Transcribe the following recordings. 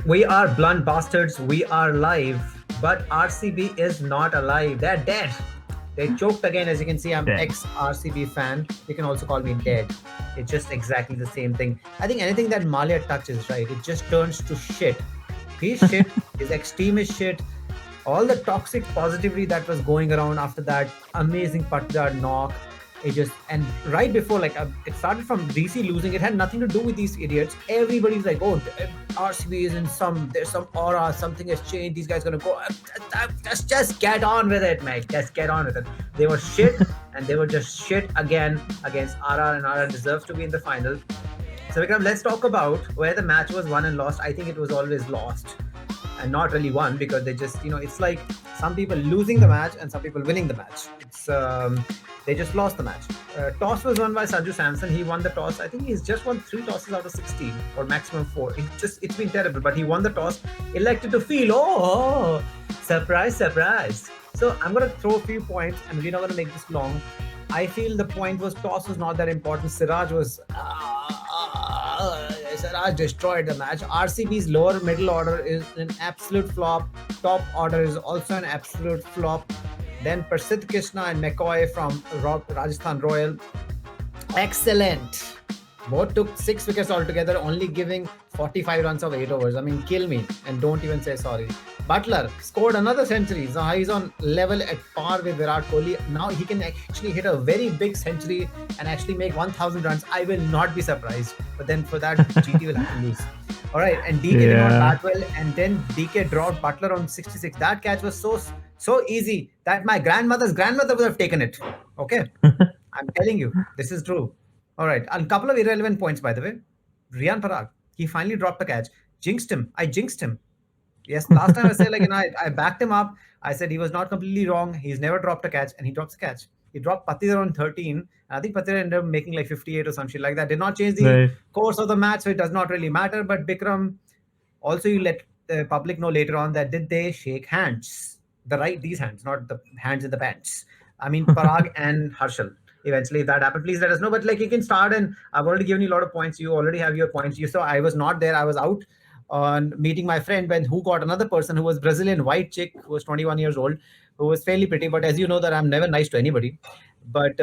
We are blunt bastards. We are live. But RCB is not alive. They're dead. They choked again. As you can see, I'm Dead. ex-RCB fan. You can also call me dead. It's just exactly the same thing. I think anything that Malia touches, right, it just turns to shit. He's shit. His ex-team is shit. All the toxic positivity that was going around after that amazing Patdar knock, it just, and right before, like, it started from DC losing. It had nothing to do with these idiots. Everybody's like, oh, RCB is in there's some aura, something has changed, these guys gonna go. Just get on with it, mate. Just get on with it. They were shit, and they were just shit again against RR, and RR deserves to be in the final. So Vikram, let's talk about where the match was won and lost. I think it was always lost and not really won, because they just, it's like some people losing the match and some people winning the match. It's they just lost the match. Toss was won by Sanju Samson. He won the toss. I think he's just won 3 tosses out of 16 or maximum 4. It's been terrible, but he won the toss, elected to field. Oh, surprise, surprise. So I'm going to throw a few points, and we're not going to make this long. I feel the point was toss was not that important. Siraj destroyed the match. RCB's lower middle order is an absolute flop. Top order is also an absolute flop. Then Prasidh Krishna and McCoy from Rajasthan Royal. Excellent. Both took 6 wickets altogether, only giving 45 runs of 8 overs. I mean, kill me and don't even say sorry. Butler scored another century. So he's on level at par with Virat Kohli. Now he can actually hit a very big century and actually make 1,000 runs. I will not be surprised. But then for that, GT will have to lose. All right, and DK did not bat well, and then DK dropped Butler on 66. That catch was so easy that my grandmother's grandmother would have taken it. Okay, I'm telling you, this is true. All right, a couple of irrelevant points, by the way. Riyan Parag, he finally dropped the catch. I jinxed him. Yes, last time I said, I backed him up. I said he was not completely wrong. He's never dropped a catch, and he drops a catch. He dropped Patidar on 13. I think Patidar ended up making like 58 or some shit like that. Did not change the course of the match, so it does not really matter. But Bikram, also you let the public know later on that did they shake hands? These hands, not the hands in the pants. I mean, Parag and Harshal. Eventually, if that happened, please let us know. But you can start, and I've already given you a lot of points. You already have your points. You saw I was not there. I was out on meeting my friend who got another person who was Brazilian white chick who was 21 years old, who was fairly pretty. But as you know that I'm never nice to anybody. But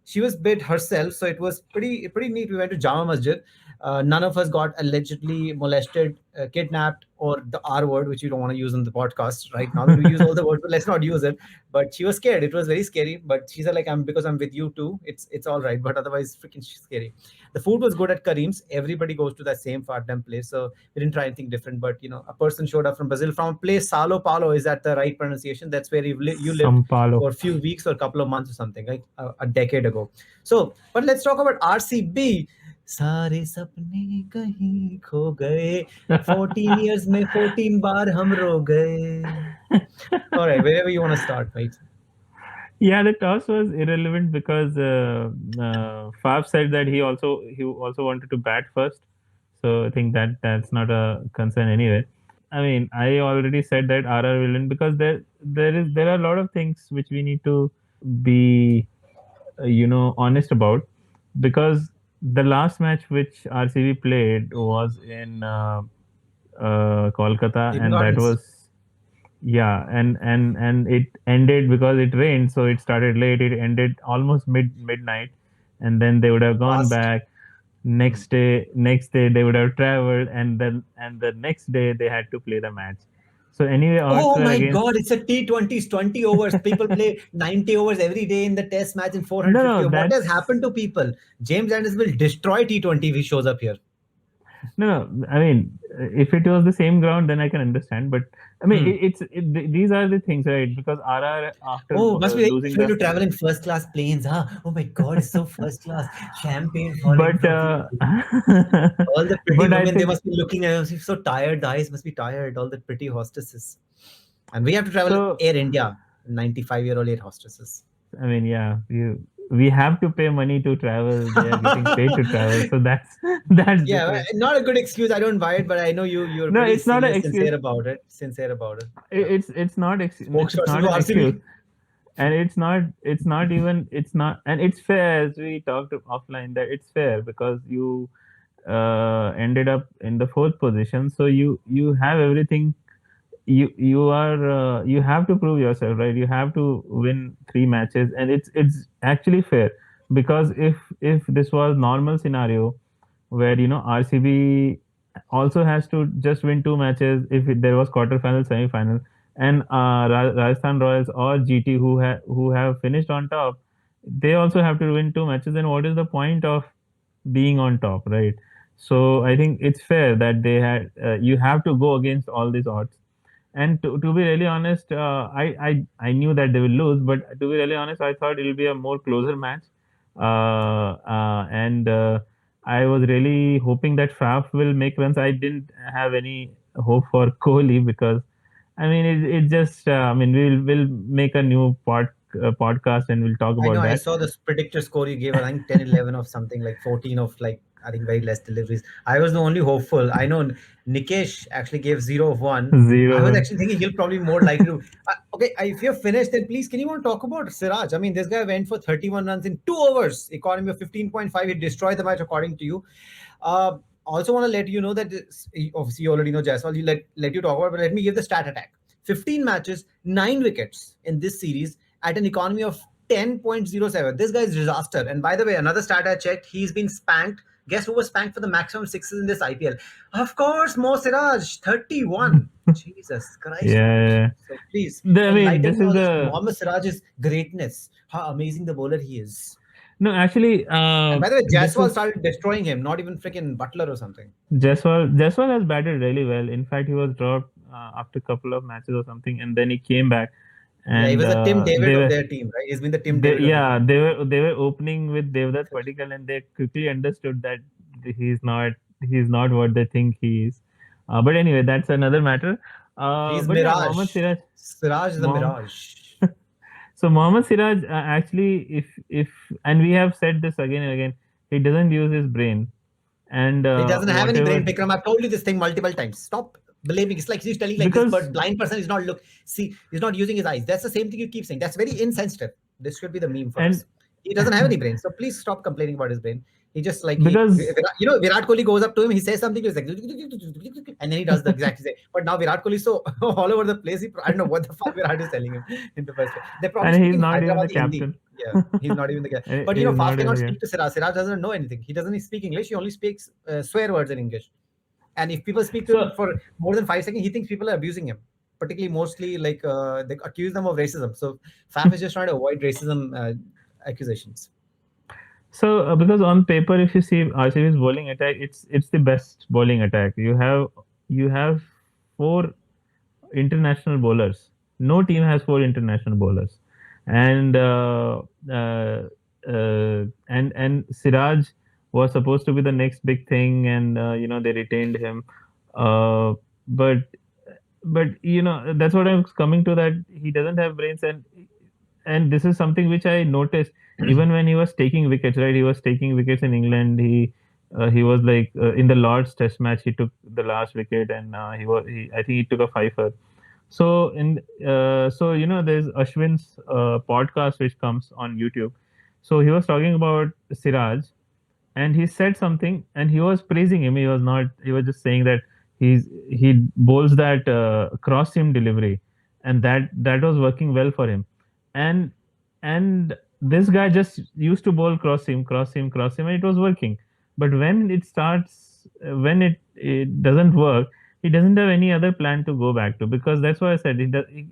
she was bit herself, so it was pretty neat. We went to Jama Masjid. None of us got allegedly molested, kidnapped, or the R word, which you don't want to use on the podcast right now. We use all the words, but let's not use it. But she was scared. It was very scary. But she said, because I'm with you too, it's all right. But otherwise, freaking scary. The food was good at Kareem's. Everybody goes to that same Fardam place, so we didn't try anything different. But a person showed up from Brazil, from a place, Sao Paulo. Is that the right pronunciation? That's where you lived for a few weeks or a couple of months or something, like a decade ago. So, but let's talk about RCB. सारे सपने कहीं खो गए 14 years में 14 बार हम रो गए. All right, wherever you want to start, right? Yeah, the toss was irrelevant because Faf said that he also wanted to bat first, so I think that's not a concern anyway. I mean, I already said that RR will win because there are a lot of things which we need to be honest about, because the last match which RCB played was in Kolkata, and that was and it ended because it rained, so it started late. It ended almost midnight, and then they would have gone back. Next day they would have traveled, and the next day they had to play the match. So anyway, oh my God, it's a T20s, 20 overs. People play 90 overs every day in the test match in 450. What has happened to people? James Anderson will destroy T20 if he shows up here. No, I mean, if it was the same ground, then I can understand. But I mean, these are the things, right? Because RR after must be losing to travel in first class planes, huh? Oh my God, it's so first class. Champagne falling. But all the pretty women, they must be looking at us so tired. The eyes must be tired. All the pretty hostesses, and we have to travel Air India. 95-year-old air hostesses. I mean, yeah, we have to pay money to travel. They are getting paid to travel, so that's different. Not a good excuse. I don't buy it, but I know you're no, it's not an excuse. Sincere about it. It's not an excuse, and it's not, and it's fair, as we talked offline, that it's fair because you ended up in the fourth position. So you have everything. You have to prove yourself, right? You have to win three matches, and it's actually fair, because if this was normal scenario where RCB also has to just win two matches if there was quarterfinal, semi-final, and Rajasthan Royals or GT who have finished on top, they also have to win two matches. Then what is the point of being on top, right? So I think it's fair that they had you have to go against all these odds. And to be really honest, I knew that they will lose, but to be really honest, I thought it will be a more closer match. And I was really hoping that Faf will make runs. I didn't have any hope for Kohli, because I mean it just I mean we'll make a new podcast and we'll talk I know about I that. saw this predictor score you gave, I think 10, 11 of something, like 14 of, like, I think very less deliveries. I was the only hopeful. I know Nikesh actually gave 0 of 1. I was Zero. actually thinking he'll probably more likely to. Okay, if you're finished, then please, can you want to talk about Siraj? I mean, this guy went for 31 runs in 2 overs, economy of 15.5. He destroyed the match, according to you. Also, want to let you know that obviously you already know Jaiswal. You let you talk about, but let me give the stat attack. 15 matches, 9 wickets in this series at an economy of 10.07. This guy is disaster. And by the way, another stat I checked, he's been spanked. Guess who was spanked for the maximum sixes in this IPL? Of course, Mo Siraj, 31. Jesus Christ, man. Yeah. So please I mean, enlighten this me is on this the Mohammad Siraj's greatness. How amazing the bowler he is. no, actually, And by the way, this Jaiswal is started destroying him, not even freaking Butler or something. Jaiswal has batted really well. In fact, he was dropped after a couple of matches or something, and then he came back, Yeah, he and was the Tim David of their team, right? He's been the Tim David of the team. they were opening with Devdutt Padikkal, and they quickly understood that he's not he's not what they think he is. But anyway, that's another matter. He's But yeah, Mohammad Mirage. Siraj, Siraj the Mohammad. Mirage. So Mohammad Siraj, actually, if and we have said this again and again, he doesn't use his brain, and He doesn't have any whatever, brain, Vikram. I've told you this thing multiple times. Stop blaming. It's like he's telling, like, this because blind person is not he's not using his eyes. That's the same thing you keep saying. That's very insensitive. This should be the meme for and us. He doesn't have any brain, so please stop complaining about his brain. He just, like, because Virat Kohli goes up to him, he says something, he's like, and then he does the exact same. But now Virat Kohli is so all over the place. I don't know what the fuck Virat is telling him in the first place. They're probably and he's speaking not even the Hyderabadi Hindi. captain. Yeah, he's not even the guy. But He's Faf not even cannot the guy. speak to Siraj. Siraj doesn't know anything. He doesn't speak English. He only speaks swear words in English. And if people speak to him So for more than 5 seconds, he thinks people are abusing him. Particularly, mostly, like, they accuse them of racism. So Faf is just trying to avoid racism accusations. because on paper, if you see RCB's bowling attack, it's the best bowling attack. You have four international bowlers. No team has four international bowlers, and Siraj was supposed to be the next big thing, and they retained him, uh, but that's what I was coming to, that he doesn't have brains, and this is something which I noticed even when he was taking wickets. Right, he was taking wickets in England. He was like in the Lord's Test match. He took the last wicket, and I think he took a fifer. So there's Ashwin's podcast which comes on YouTube. So he was talking about Siraj, and he said something, and he was praising him. He was not. He was just saying that he bowls that cross seam delivery, and that was working well for him, and this guy just used to bowl cross seam, cross seam, cross seam, and it was working. But when it doesn't work, he doesn't have any other plan to go back to, because that's why I said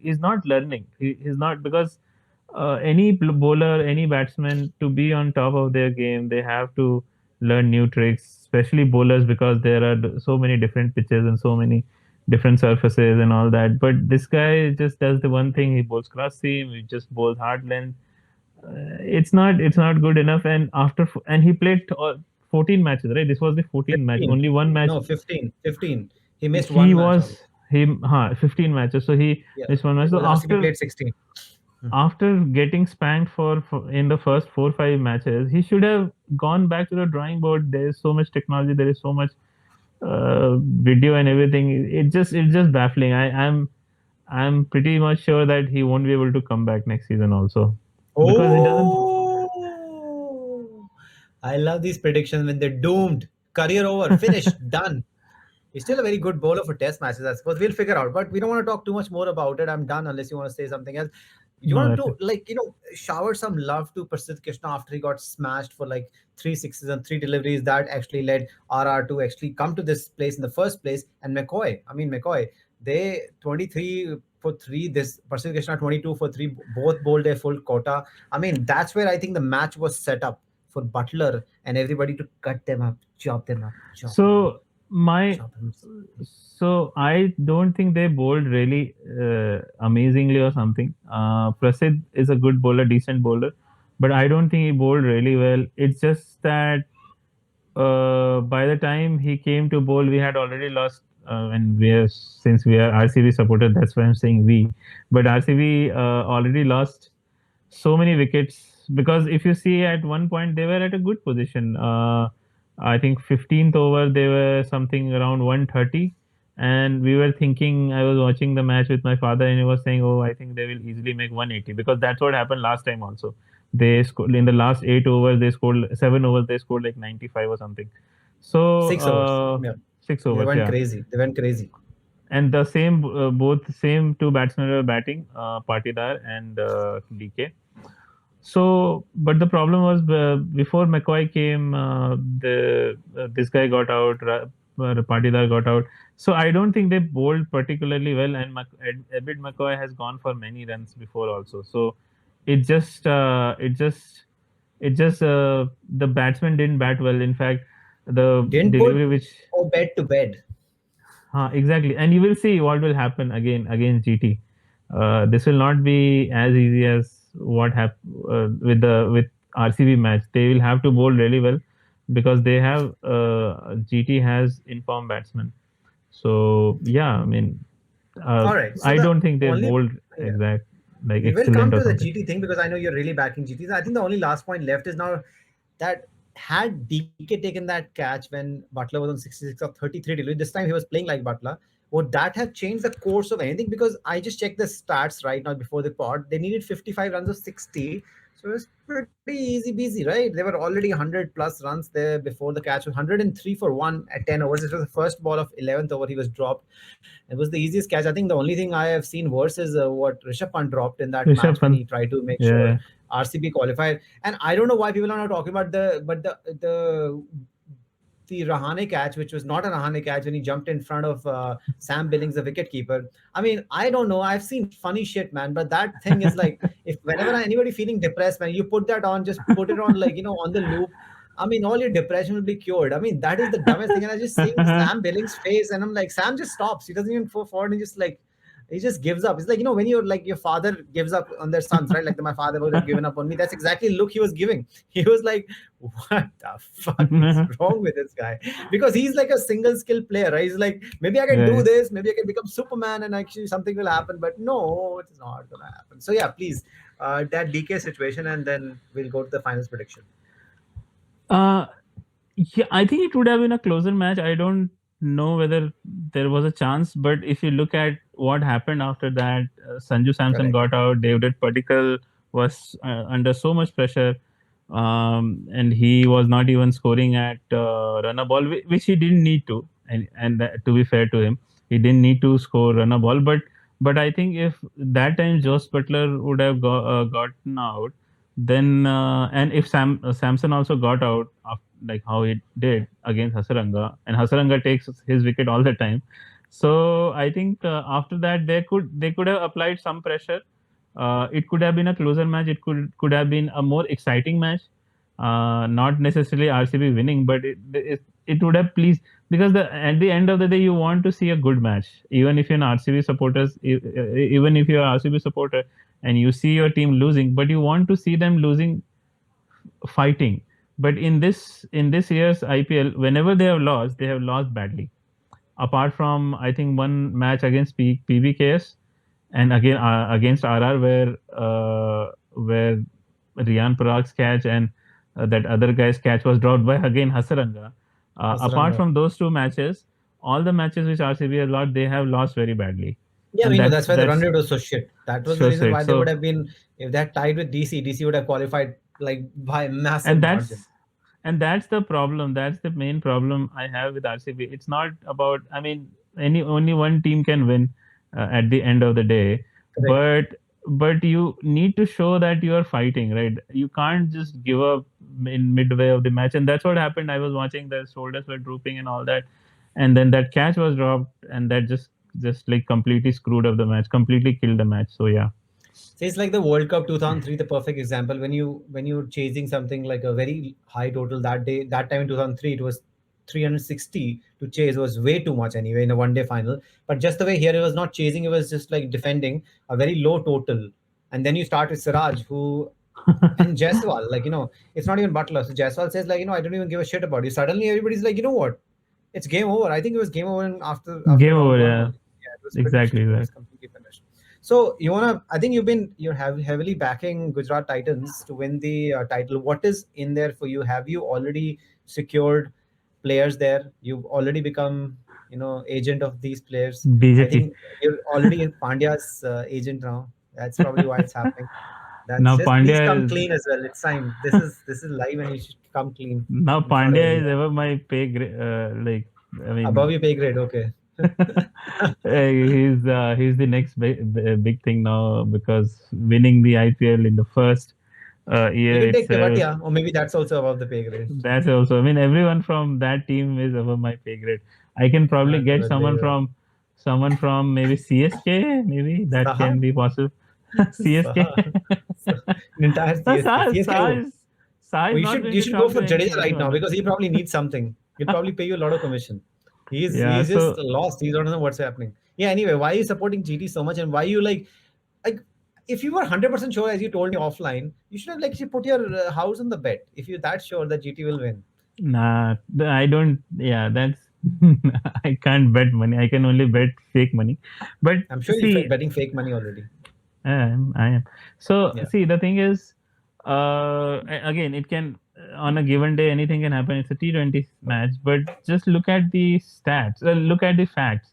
he's not learning. He's not, because any bowler, any batsman, to be on top of their game, they have to learn new tricks, especially bowlers, because there are so many different pitches and so many different surfaces and all that. But this guy just does the one thing: he bowls cross seam, he just bowls hard length. It's not good enough. And and he played 14 matches, right? This was the 14th match. 15. Only one match No, 15. 15. He missed he one match only. was him 15 matches, so he Yeah. missed one match. So Because RCB played 16. after getting spanked for in the first 4 5 matches, he should have gone back to the drawing board. There is so much technology, there is so much video and everything. It's just baffling. I'm pretty much sure that he won't be able to come back next season also, because he doesn't. Oh, I love these predictions when they're doomed. career over, finished, done. He's still a very good bowler for test matches, I suppose. We'll figure out, but we don't want to talk too much more about it. I'm done unless you want to say something else. You No, want that's to it. like shower some love to Prasidh Krishna after he got smashed for like three sixes and three deliveries that actually led RR to actually come to this place in the first place. And McCoy, I mean McCoy, they 23 for three. This Prasidh Krishna 22 for three. Both bowled their full quota. I mean that's where I think the match was set up for Butler and everybody to cut them up, chop them up, chop them up, So my chop them. so I don't think they bowled really amazingly or something. Prasid is a good bowler, decent bowler, but I don't think he bowled really well. It's just that by the time he came to bowl, we had already lost. And we are since we are RCB supporter, that's why I'm saying we. But RCB already lost so many wickets because if you see at one point they were at a good position. I think 15th over they were something around 130, and we were thinking. I was watching the match with my father, and he was saying, "Oh, I think they will easily make 180 because that's what happened last time also. They scored in the last 8 overs. They scored 7 overs. They scored like 95 or something. So 6 overs. Yeah. six They overs, went yeah. crazy. They went crazy. And the same both same two batsmen were batting, Patidar and DK. So, but the problem was before McCoy came, the this guy got out, Patidar got out. So I don't think they bowled particularly well, and Abid McCoy has gone for many runs before also. So it just, the batsman didn't bat well. In fact, the Didn't put delivery which bed to bed. exactly, and you will see what will happen again against GT. This will not be as easy as what happened with RCB match. They will have to bowl really well because they have GT has informed batsmen. So yeah, I mean, All right. So I the don't think they only bowled yeah, exact like we will come excellent or to the something. GT thing because I know you're really backing GTs. I think the only last point left is now that had DK taken that catch when Butler was on 66 or 33 delivery, this time he was playing like Butler. Would that have changed the course of anything? Because I just checked the stats right now before the pod. They needed 55 runs of 60. So it was pretty easy peasy, right? They were already 100 plus runs there before the catch. Was 103 for one at 10 overs. It was the first ball of 11th over. He was dropped. It was the easiest catch. I think the only thing I have seen worse is what Rishabh Pant dropped in that Rishabh match when Pant, he tried to make sure yeah, RCB qualified. And I don't know why people are not talking about the Rahane catch, which was not a Rahane catch when he jumped in front of Sam Billings, the wicketkeeper. I mean, I don't know. I've seen funny shit, man. But that thing is like, if whenever anybody feeling depressed, man, you put that on, just put it on like on the loop. I mean, all your depression will be cured. I mean, that is the dumbest thing. And I just seeing yeah, Sam Billings' face, and I'm like, Sam just stops. He doesn't even go forward. He just like he just gives up. It's like when you're like your father gives up on their sons, right? Like my father would have given up on me. That's exactly the look he was giving. He was like, "What the fuck is wrong with this guy?" Because he's like a single skill player, right? He's like, maybe I can do right. this, maybe I can become Superman, and actually something will happen. But no, it's not gonna happen. So yeah, please, that DK situation, and then we'll go to the finals prediction. Uh, Yeah, I think it would have been a closer match. I don't know whether there was a chance, but if you look at what happened after that, Sanju Samson Correct. got out. David Padikkal was under so much pressure, and he was not even scoring at run a ball, which he didn't need to. And that, to be fair to him, he didn't need to score run a ball. But I think if that time Josh Butler would have gotten out, then and if Samson also got out like how it did against Hasaranga, and Hasaranga takes his wicket all the time. So I think after that they could have applied some pressure. It could have been a closer match. It could have been a more exciting match. Not necessarily RCB winning, but it would have pleased because at the end of the day you want to see a good match. Even if you're an RCB supporters, even if you're an RCB supporter and you see your team losing, but you want to see them losing fighting. But in this year's IPL, whenever they have lost badly. Apart from I think one match against PBKS and again against RR where Riyan Parag's catch and that other guy's catch was dropped by again Hasaranga. Apart Hasranga. from those two matches, all the matches which RCB has lost, they have lost very badly, Yeah, and we know that's that's why the run that's rate was so shit. That was the shows reason it. why they would So have been if they had tied with DC. DC would have qualified like by and massive that's margin. and that's the problem. That's the main problem I have with RCB. It's not about, I mean, any only one team can win at the end of the day, Correct. but you need to show that you are fighting, right? You can't just give up in midway of the match, and that's what happened. I was watching, the shoulders were drooping and all that, and then that catch was dropped, and that just like completely screwed up the match, completely killed the match. So yeah. So it's like the World Cup 2003, the perfect example. When you're chasing something like a very high total that day, that time in 2003, it was 360 to chase was way too much anyway in a one day final. But just the way here, it was not chasing; it was just like defending a very low total. And then you start with Siraj, who and Jaiswal, like it's not even Butler. So Jaiswal says like I don't even give a shit about you. Suddenly everybody's like, you know what? It's game over. I think it was game over after Game round over, one yeah. only. Yeah, it was finished. Exactly, It exactly. was completely finished. So you wanna? I think you're heavily backing Gujarat Titans to win the title. What is in there for you? Have you already secured players there? You've already become agent of these players. I BJP. think you're already Pandya's agent now. That's probably why it's happening. That's Now just please Pandya come is clean as well. It's time. This is live and you should come clean now in front of Pandya is everyone. ever my pay grade. Like, I Above mean, your pay grade, okay. he's the next big thing now, because winning the IPL in the first You year can take itself. Tewatia, or maybe that's also above the pay grade. That's also, I mean, everyone from that team is above my pay grade. I can probably get Unbelievable. someone from maybe CSK, maybe that Saha? can be possible. CSK. Saha. Entire No, CSK. CSK. Oh, Sa oh, is not you going to should go talk for to Jadeja right now anyone. because he probably needs something. He'll probably pay you a lot of commission. Yeah, He's just so lost. He don't know what's happening. Yeah. Anyway, why are you supporting GT so much, and why you like if you were 100% sure, as you told me offline, you should have like you put your house on the bet if you're that sure that GT will win. nah, I don't. Yeah, that's I can't bet money. I can only bet fake money. But I'm sure you're see, betting fake money already. I am. So Yeah. see, the thing is, again, it can, on a given day anything can happen. It's a T20 match, but just look at the stats. Look at the facts.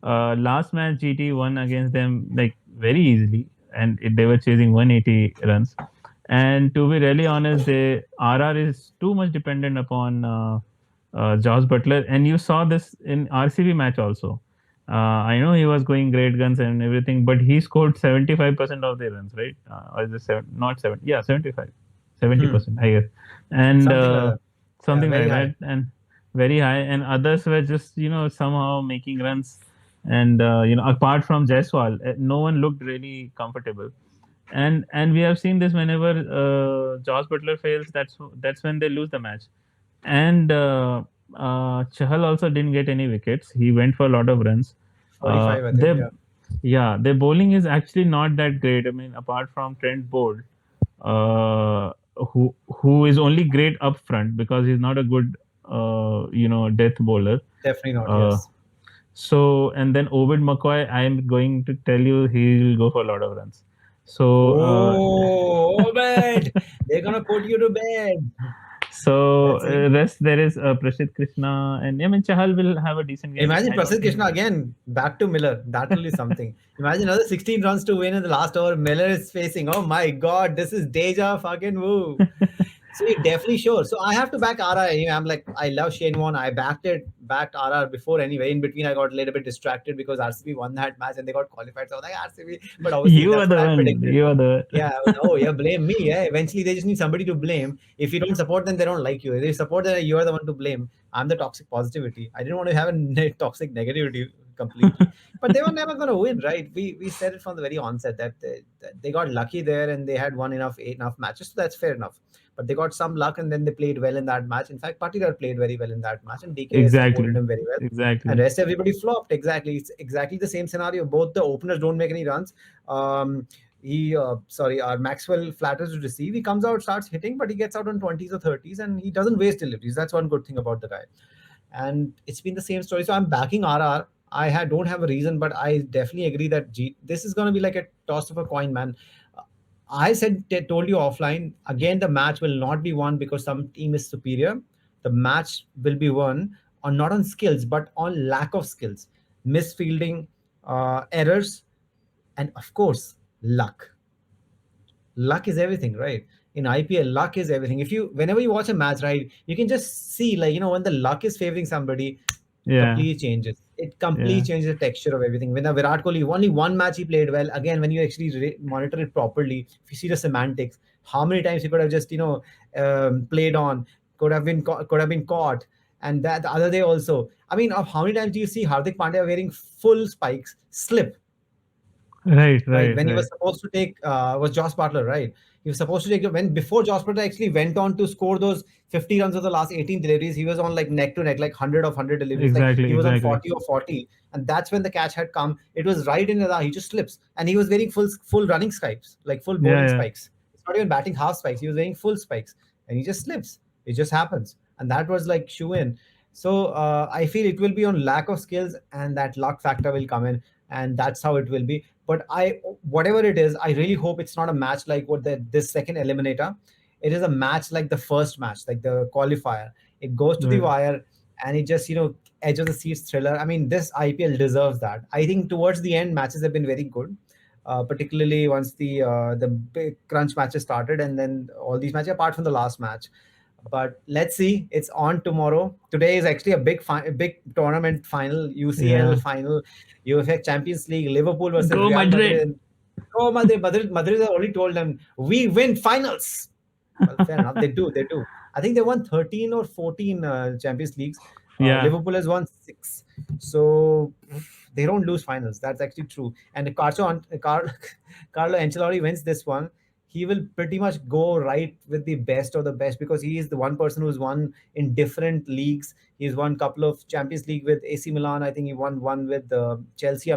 Last match, GT won against them like very easily, and they were chasing 180 runs. And to be really honest, the RR is too much dependent upon Josh Butler, and you saw this in RCB match also. I know he was going great guns and everything, but he scored 75% of the runs, right? Or is it not 7? Yeah, 75, Hmm. 70%, I guess. And Something like that. Yeah, something very like high. that, and very high. And others were just, somehow making runs. And, apart from Jaiswal, no one looked really comfortable. And we have seen this whenever Josh Butler fails, that's when they lose the match. And Chahal also didn't get any wickets. He went for a lot of runs. 45, I think. Their Yeah. Yeah, their bowling is actually not that great. I mean, apart from Trent Bolt, uh, who is only great up front because he's not a good death bowler. Definitely not. Uh, Yes. so, and then Ovid McCoy, I am going to tell you, he will go for a lot of runs. So Oh, bed. They're gonna put you to bed. so Let's see. rest there is Prashit Krishna, and I mean Chahal will have a decent game. Imagine I don't Prasidh think. Krishna again back to Miller. That will be something. Imagine another 16 runs to win in the last over. Miller is facing. Oh my God, this is deja fucking vu. So you're definitely sure. So I have to back RR anyway. I'm like, I love Shane Warne. I backed RR before anyway. In between, I got a little bit distracted because RCB won that match and they got qualified. So I was like, RCB. But obviously, You are that's what the I one. predicted. You are the. Yeah, oh yeah, blame me. Yeah, eventually they just need somebody to blame. If you don't support them, they don't like you. If they support them, you are the one to blame. I'm the toxic positivity. I didn't want to have a toxic negativity completely, but they were never going to win, right? We said it from the very onset that they got lucky there and they had won enough matches, so that's fair enough. But they got some luck and then they played well in that match. In fact, Patidar played very well in that match, and DK supported Exactly. him very well. And Exactly. rest everybody flopped. Exactly, it's exactly the same scenario. Both the openers don't make any runs. Um, our Maxwell flatters to receive. He comes out, starts hitting, but he gets out on 20s or 30s, and he doesn't waste deliveries. That's one good thing about the guy. And it's been the same story. So I'm backing RR. Don't have a reason, but I definitely agree that this is going to be like a toss of a coin, man. I told you offline. Again, the match will not be won because some team is superior. The match will be won on not on skills, but on lack of skills, misfielding, errors, and of course, luck. Luck is everything, right? in IPL, luck is everything. If you whenever you watch a match, right, you can just see like when the luck is favoring somebody, it Yeah. completely changes. It completely Yeah. changes the texture of everything. When the Virat Kohli only one match he played well. Again, when you actually monitor it properly, if you see the semantics, how many times he could have just played on, could have been caught, and that the other day also. I mean, how many times do you see Hardik Pandya wearing full spikes slip? Right. Right, Right. when he was Right. supposed to take was Josh Butler, right? He was supposed to take when before Josh Butler actually went on to score those 50 runs of the last 18 deliveries. He was on like neck to neck, like 100 deliveries, like Exactly. he was on Exactly. 40 or 40, and that's when the catch had come. It was right in the he just slips, and he was wearing full running spikes, like full Yeah. bowling Yeah. spikes. It's not even batting half spikes. He was wearing full spikes, and he just slips. It just happens, and that was like shoe in. So I feel it will be on lack of skills, and that luck factor will come in, and that's how it will be. But whatever it is, I really hope it's not a match like this second eliminator. It is a match like the first match, like the qualifier. It goes to the Right. wire, and it just edge of the seats thriller. I mean, this IPL deserves that. I think towards the end, matches have been very good. Particularly once the big crunch matches started, and then all these matches apart from the last match. But let's see, it's on tomorrow. Today is actually a big tournament final, UCL Yeah. final, UEFA Champions League, Liverpool versus Go Real Madrid. Madrid. Oh, Madrid has already told them we win finals. Well, fair enough. They do. They do. I think they won 13 or 14 Champions Leagues. Yeah. Liverpool has won six. So they don't lose finals. That's actually true. And if Carlo Ancelotti wins this one, he will pretty much go right with the best of the best, because he is the one person who's won in different leagues. He's won a couple of Champions League with AC Milan. I think he won one with Chelsea.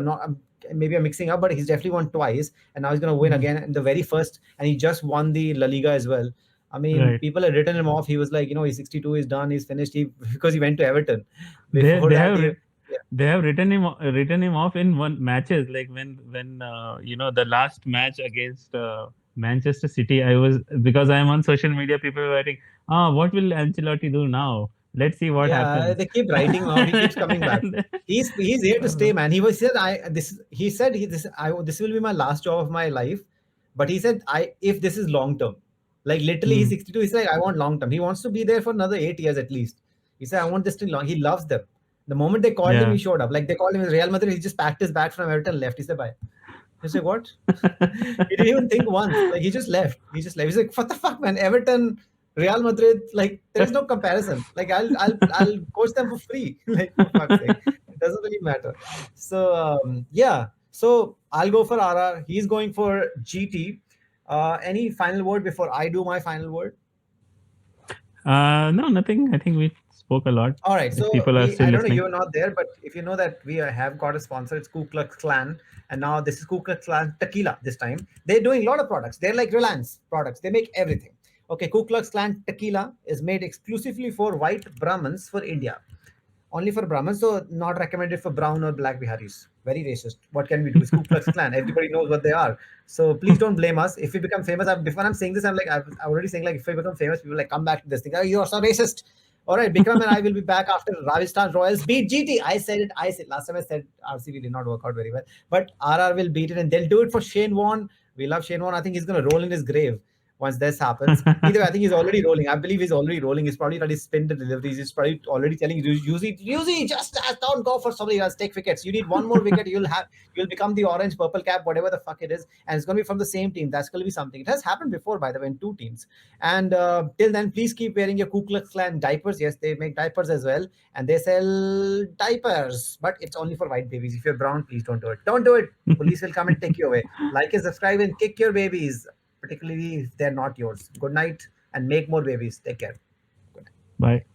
Maybe I'm mixing up, but he's definitely won twice, and now he's going to win Mhm. again in the very first. And he just won the La Liga as well. I mean, Right. people had written him off. He was like, he's 62, he's done, he's finished. Because he went to Everton. They Before they that, have he, writ- yeah, they have written him off in one matches, like when the last match against Manchester City. I was, because I am on social media, people were writing, what will Ancelotti do now? Let's see what yeah, happens. they keep writing him off. He keeps coming back. And, He's here to uh, stay, man. He said this will be my last job of my life, but he said if this is long term, like literally he's hmm, 62. He's like I want long term. He wants to be there for another 8 years at least. He said I want this to long. He loves them. The moment they called him, yeah. he showed up. Like they called him as Real Madrid, he just packed his bag from Everton, left. He said bye. He's like, what? He didn't even think once. Like he just left. He just left. He's like, what the fuck, man? Everton, Real Madrid, like there is no comparison. Like I'll coach them for free. Like for fuck's sake. It doesn't really matter. So yeah. So I'll go for RR. He's going for GT. Any final word before I do my final word? No, nothing. I think we spoke a lot. All right, If so people are we still I don't know, listening. you're not there, but if you know that we have got a sponsor, it's Ku Klux Klan, and now this is Ku Klux Klan tequila. This time they're doing a lot of products. They're like Reliance products. They make everything. Okay, Ku Klux Klan tequila is made exclusively for white Brahmins for India. Only for Brahmins, so not recommended for brown or black Biharis. Very racist. What can we do? It's Ku Klux Klan. Everybody knows what they are. So please don't blame us. If we become famous, before I'm saying this, I'm already saying like if we become famous, people like come back to this thing. Oh, you're so racist. All right, Bikram and I will be back after Rajasthan Royals beat GT. I said it. I said last time I said RCB did not work out very well, but RR will beat it, and they'll do it for Shane Warne. We love Shane Warne. I think he's going to roll in his grave once this happens. Either way, I think he's already rolling. I believe he's already rolling. He's probably already spinned the deliveries. He's probably already telling Yuzi, just don't go for somebody else. Take wickets. You need one more wicket. You'll become the orange, purple cap, whatever the fuck it is, and it's going to be from the same team. That's going to be something. It has happened before, by the way, in two teams. And till then, please keep wearing your Ku Klux Klan diapers. Yes, they make diapers as well, and they sell diapers, but it's only for white babies. If you're brown, please don't do it. Don't do it. Police will come and take you away. Like and subscribe and kick your babies, particularly if they're not yours. Good night and make more babies. Take care. Good. Bye.